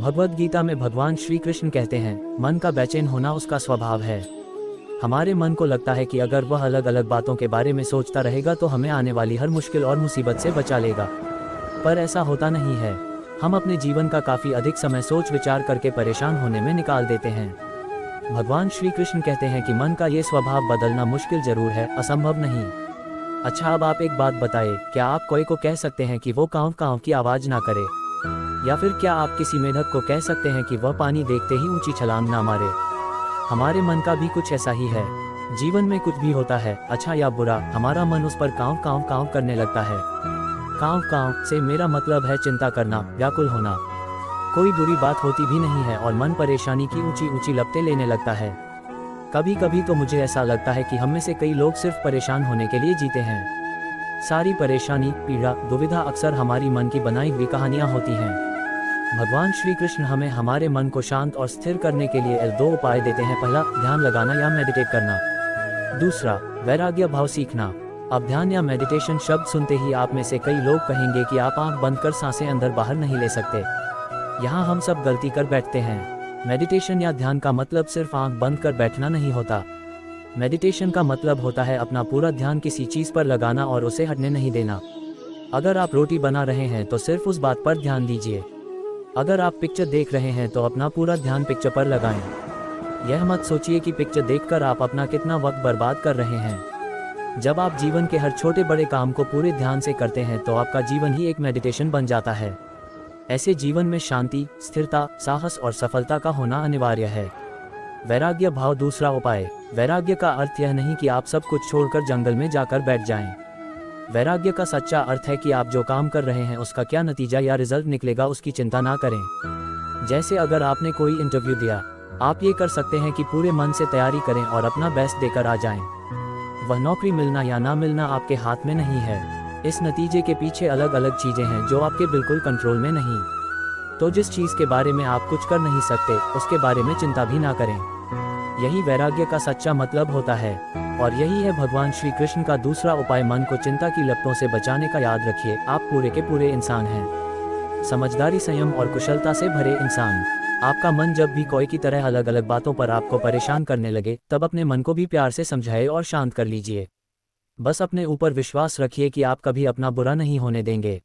भगवद गीता में भगवान श्री कृष्ण कहते हैं, मन का बेचैन होना उसका स्वभाव है। हमारे मन को लगता है कि अगर वह अलग अलग बातों के बारे में सोचता रहेगा तो हमें आने वाली हर मुश्किल और मुसीबत से बचा लेगा। पर ऐसा होता नहीं है। हम अपने जीवन का काफ़ी अधिक समय सोच विचार करके परेशान होने में निकाल देते हैं। भगवान श्री कृष्ण कहते हैं कि मन का ये स्वभाव बदलना मुश्किल जरूर है, असंभव नहीं। अच्छा, अब आप एक बात बताइए, क्या आप कोई को कह सकते हैं कि वो कांव कांव की आवाज़ ना करे? या फिर क्या आप किसी मेढक को कह सकते हैं कि वह पानी देखते ही ऊंची छलांग ना मारे? हमारे मन का भी कुछ ऐसा ही है। जीवन में कुछ भी होता है, अच्छा या बुरा, हमारा मन उस पर कांव कांव कांव करने लगता है। कांव कांव से मेरा मतलब है चिंता करना, व्याकुल होना। कोई बुरी बात होती भी नहीं है और मन परेशानी की ऊंची ऊंची लपटें लेने लगता है। कभी कभी तो मुझे ऐसा लगता है कि हम में से कई लोग सिर्फ परेशान होने के लिए जीते हैं। सारी परेशानी, पीड़ा, दुविधा अक्सर हमारी मन की बनाई हुई कहानियां होती हैं। भगवान श्री कृष्ण हमें हमारे मन को शांत और स्थिर करने के लिए दो उपाय देते हैं। पहला, ध्यान लगाना या मेडिटेट करना। दूसरा, वैराग्य भाव सीखना। अब ध्यान या मेडिटेशन शब्द सुनते ही आप में से कई लोग कहेंगे कि आप आंख बंद कर सांसें अंदर बाहर नहीं ले सकते। यहाँ हम सब गलती कर बैठते हैं। मेडिटेशन या ध्यान का मतलब सिर्फ आंख बंद कर बैठना नहीं होता। मेडिटेशन का मतलब होता है अपना पूरा ध्यान किसी चीज़ पर लगाना और उसे हटने नहीं देना। अगर आप रोटी बना रहे हैं तो सिर्फ उस बात पर ध्यान दीजिए। अगर आप पिक्चर देख रहे हैं तो अपना पूरा ध्यान पिक्चर पर लगाएं। यह मत सोचिए कि पिक्चर देखकर आप अपना कितना वक्त बर्बाद कर रहे हैं। जब आप जीवन के हर छोटे बड़े काम को पूरे ध्यान से करते हैं तो आपका जीवन ही एक मेडिटेशन बन जाता है। ऐसे जीवन में शांति, स्थिरता, साहस और सफलता का होना अनिवार्य है। वैराग्य भाव दूसरा उपाय। वैराग्य का अर्थ यह नहीं कि आप सब कुछ छोड़कर जंगल में जाकर बैठ जाएं। वैराग्य का सच्चा अर्थ है कि आप जो काम कर रहे हैं उसका क्या नतीजा या रिजल्ट निकलेगा उसकी चिंता ना करें। जैसे अगर आपने कोई इंटरव्यू दिया, आप ये कर सकते हैं कि पूरे मन से तैयारी करें और अपना बेस्ट देकर आ जाएं। वह नौकरी मिलना या ना मिलना आपके हाथ में नहीं है। इस नतीजे के पीछे अलग अलग चीज़ें हैं जो आपके बिल्कुल कंट्रोल में नहीं। तो जिस चीज़ के बारे में आप कुछ कर नहीं सकते उसके बारे में चिंता भी ना करें। यही वैराग्य का सच्चा मतलब होता है। और यही है भगवान श्री कृष्ण का दूसरा उपाय, मन को चिंता की लपटों से बचाने का। याद रखिए, आप पूरे के पूरे इंसान हैं। समझदारी, संयम और कुशलता से भरे इंसान। आपका मन जब भी कोई की तरह अलग अलग बातों पर आपको परेशान करने लगे, तब अपने मन को भी प्यार से समझाए और शांत कर लीजिए। बस अपने ऊपर विश्वास रखिए कि आप कभी अपना बुरा नहीं होने देंगे।